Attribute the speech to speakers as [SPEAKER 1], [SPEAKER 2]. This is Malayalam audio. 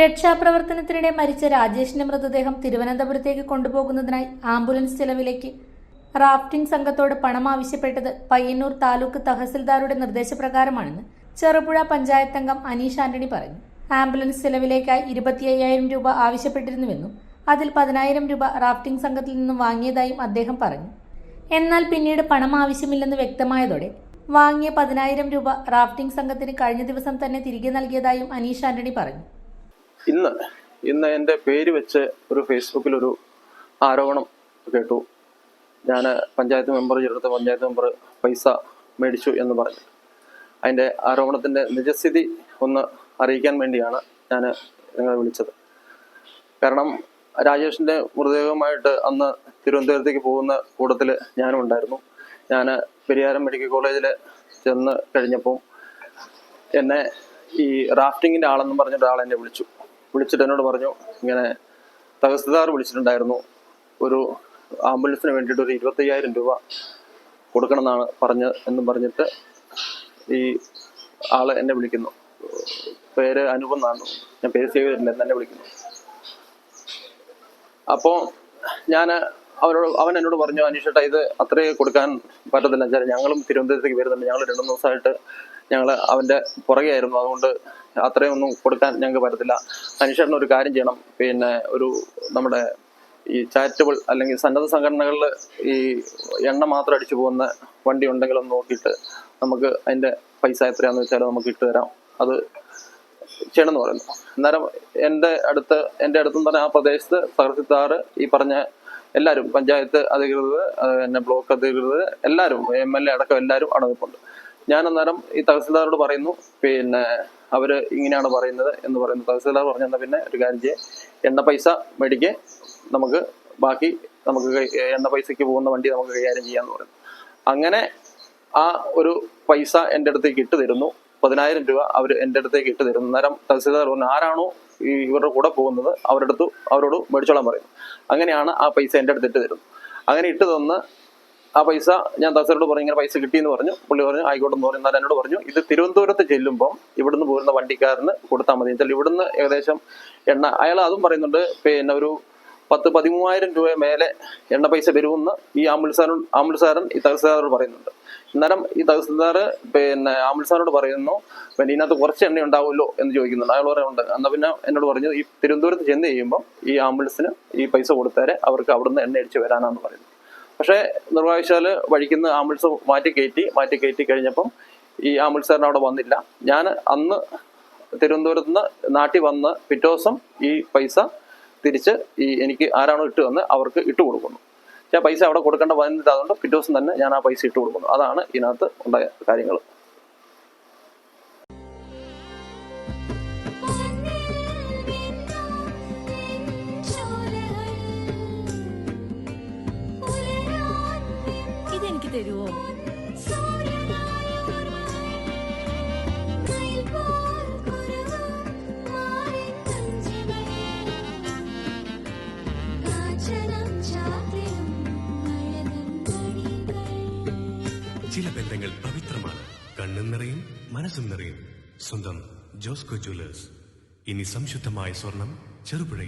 [SPEAKER 1] രക്ഷാപ്രവർത്തനത്തിനിടെ മരിച്ച രാജേഷിന്റെ മൃതദേഹം തിരുവനന്തപുരത്തേക്ക് കൊണ്ടുപോകുന്നതിനായി ആംബുലൻസ് ചെലവിലേക്ക് റാഫ്റ്റിംഗ് സംഘത്തോട് പണം ആവശ്യപ്പെട്ടത് പയ്യന്നൂർ താലൂക്ക് തഹസിൽദാരുടെ നിർദ്ദേശപ്രകാരമാണെന്ന് ചെറുപുഴ പഞ്ചായത്ത് അംഗം അനീഷ് ആന്റണി പറഞ്ഞു. ആംബുലൻസ് ചെലവിലേക്കായി 25,000 രൂപ ആവശ്യപ്പെട്ടിരുന്നുവെന്നും അതിൽ 10,000 രൂപ റാഫ്റ്റിംഗ് സംഘത്തിൽ നിന്നും വാങ്ങിയതായും അദ്ദേഹം പറഞ്ഞു. എന്നാൽ പിന്നീട് പണം ആവശ്യമില്ലെന്ന് വ്യക്തമായതോടെ വാങ്ങിയ 10,000 രൂപ റാഫ്റ്റിംഗ് സംഘത്തിന് കഴിഞ്ഞ ദിവസം തന്നെ തിരികെ നൽകിയതായും അനീഷ് ആന്റണി പറഞ്ഞു.
[SPEAKER 2] ഇന്ന് എൻ്റെ പേര് വെച്ച് ഒരു ഫേസ്ബുക്കിൽ ഒരു ആരോപണം കേട്ടു. ഞാൻ പഞ്ചായത്ത് മെമ്പർ പൈസ മേടിച്ചു എന്ന് പറഞ്ഞു. അതിൻ്റെ ആരോപണത്തിൻ്റെ നിജസ്ഥിതി ഒന്ന് അറിയിക്കാൻ വേണ്ടിയാണ് ഞാൻ നിങ്ങളെ വിളിച്ചത്. കാരണം രാജേഷിൻ്റെ മൃതദേഹവുമായിട്ട് അന്ന് തിരുവനന്തപുരത്തേക്ക് പോകുന്ന കൂട്ടത്തിൽ ഞാനും ഉണ്ടായിരുന്നു. ഞാൻ പെരിയാരം മെഡിക്കൽ കോളേജിൽ ചെന്ന് കഴിഞ്ഞപ്പോൾ എന്നെ ഈ റാഫ്റ്റിങ്ങിൻ്റെ ആളെന്നും പറഞ്ഞിട്ട് ആൾ എന്നെ വിളിച്ചിട്ട് എന്നോട് പറഞ്ഞു, ഇങ്ങനെ തഹസിൽദാർ വിളിച്ചിട്ടുണ്ടായിരുന്നു, ഒരു ആംബുലൻസിന് വേണ്ടിയിട്ട് ഒരു 25,000 രൂപ കൊടുക്കണമെന്നാണ് എന്നും പറഞ്ഞിട്ട് ഈ ആള് എന്നെ വിളിക്കുന്നു. പേര് അനൂപ് എന്നാണ്, ഞാൻ പേര് സേവ് ചെയ്തിട്ടില്ല, എന്നെ വിളിക്കുന്നു. അപ്പോൾ അവൻ എന്നോട് പറഞ്ഞു, അനീഷേട്ടാ ഇത് അത്രേ കൊടുക്കാൻ പറ്റത്തില്ല, വെച്ചാൽ ഞങ്ങളും തിരുവനന്തപുരത്തേക്ക് വരുന്നുണ്ട്, ഞങ്ങൾ 2 ദിവസമായിട്ട് ഞങ്ങൾ അവൻ്റെ പുറകെയായിരുന്നു, അതുകൊണ്ട് അത്രയൊന്നും കൊടുക്കാൻ ഞങ്ങൾക്ക് പറ്റത്തില്ല. അനീഷേട്ടന് ഒരു കാര്യം ചെയ്യണം, പിന്നെ നമ്മുടെ ഈ ചാരിറ്റബിൾ അല്ലെങ്കിൽ സന്നദ്ധ സംഘടനകളിൽ ഈ എണ്ണ മാത്രം അടിച്ചു പോകുന്ന വണ്ടി ഉണ്ടെങ്കിലും നോക്കിയിട്ട് നമുക്ക് അതിൻ്റെ പൈസ എത്രയാണെന്ന് വെച്ചാൽ നമുക്ക് ഇട്ട് തരാം, അത് ചെയ്യണമെന്ന് പറയുന്നു. അന്നേരം എൻ്റെ അടുത്തും തന്നെ ആ പ്രദേശത്ത് തഹസിൽദാർ, ഈ പറഞ്ഞ എല്ലാവരും, പഞ്ചായത്ത് അധികൃതർ, പിന്നെ ബ്ലോക്ക് അധികൃതർ, എല്ലാവരും, MLA അടക്കം എല്ലാവരും അവിടെ നിൽപ്പുണ്ട്. ഞാൻ അന്നേരം ഈ തഹസിൽദാരോട് പറയുന്നു, പിന്നെ അവർ ഇങ്ങനെയാണ് പറയുന്നത് എന്ന് പറയുന്നു. തഹസിൽദാർ പറഞ്ഞു, എന്നാൽ പിന്നെ ഒരു കാര്യം ചെയ്യേ, എണ്ണ പൈസ മേടിക്കേ, നമുക്ക് ബാക്കി എണ്ണ പൈസയ്ക്ക് പോകുന്ന വണ്ടി നമുക്ക് കൈകാര്യം ചെയ്യാമെന്ന് പറയുന്നു. അങ്ങനെ ആ ഒരു പൈസ എൻ്റെ അടുത്തേക്ക് ഇട്ട് തരുന്നു. 10,000 രൂപ അവർ എൻ്റെ അടുത്തേക്ക് ഇട്ട് തരുന്നു. അന്നേരം തഹസിൽദാർ പറഞ്ഞു, ആരാണോ ഇവരുടെ കൂടെ പോകുന്നത് അവരോട് മേടിച്ചോളാൻ പറയുന്നു. അങ്ങനെയാണ് ആ പൈസ എൻ്റെ അടുത്ത് ഇട്ട് തരുന്നു. അങ്ങനെ ഇട്ട് തന്ന് ആ പൈസ ഞാൻ തഹസിൽദാരോട് പറഞ്ഞു, ഇങ്ങനെ പൈസ കിട്ടിയെന്ന് പറഞ്ഞു. പുള്ളി പറഞ്ഞു ആയിക്കോട്ടെന്ന് പറഞ്ഞു. എന്നാൽ എന്നോട് പറഞ്ഞു, ഇത് തിരുവനന്തപുരത്ത് ചെല്ലുമ്പം ഇവിടുന്ന് പോരുന്ന വണ്ടിക്കാരന് കൊടുത്താൽ മതി, വെച്ചാൽ ഇവിടുന്ന് ഏകദേശം എണ്ണ, അയാൾ അതും പറയുന്നുണ്ട്, പിന്നെ ഒരു 10,000-13,000 രൂപ മേലെ എണ്ണ പൈസ വരുമെന്ന് ഈ ആംബുലൻസുകാരൻ ഈ തഹസിൽദാരോട് പറയുന്നുണ്ട്. അന്നേരം ഈ തഹസിൽദാർ പിന്നെ ആംബുലൻസുകാരോട് പറയുന്നു, പിന്നെ ഇതിനകത്ത് കുറച്ച് എണ്ണ ഉണ്ടാവുമല്ലോ എന്ന് ചോദിക്കുന്നുണ്ട്. അയാൾ പറയുന്നുണ്ട്. എന്നാൽ പിന്നെ എന്നോട് പറഞ്ഞു, ഈ തിരുവനന്തപുരത്ത് ചെന്ന് കഴിയുമ്പോൾ ഈ ആംബുലൻസിന് ഈ പൈസ കൊടുത്താലേ അവർക്ക് അവിടുന്ന് എണ്ണ അടിച്ച് വരാനാന്ന് പറയുന്നു. പക്ഷേ നിർഭാഗ്യവശാൽ വഴിക്കുന്ന ആംബുലൻസ് മാറ്റി കയറ്റി കഴിഞ്ഞപ്പം ഈ ആംബുലൻസുകാരൻ അവിടെ വന്നില്ല. ഞാൻ അന്ന് തിരുവനന്തപുരത്ത് നിന്ന് നാട്ടിൽ വന്ന് പിറ്റേ ദിവസം ഈ പൈസ തിരിച്ച് എനിക്ക് ആരാണോ ഇട്ട് വന്ന് അവർക്ക് ഇട്ട് കൊടുക്കുന്നു. പക്ഷേ പൈസ അവിടെ കൊടുക്കേണ്ട വന്നിട്ട്, അതുകൊണ്ട് പിറ്റേ ദിവസം തന്നെ ഞാൻ ആ പൈസ ഇട്ട് കൊടുക്കുന്നു. അതാണ് ഇതിനകത്ത് ഉണ്ടായ കാര്യങ്ങൾ.
[SPEAKER 3] ഇതെനിക്ക് തരുമോ?
[SPEAKER 4] ചില ബന്ധങ്ങൾ പവിത്രമാണ്. കണ്ണും നിറയും മനസ്സും നിറയും. സ്വന്തം ജോസ്കോ ജ്വല്ലേഴ്സ്. ഇനി സംശുദ്ധമായ സ്വർണം ചെറുപുഴയിൽ.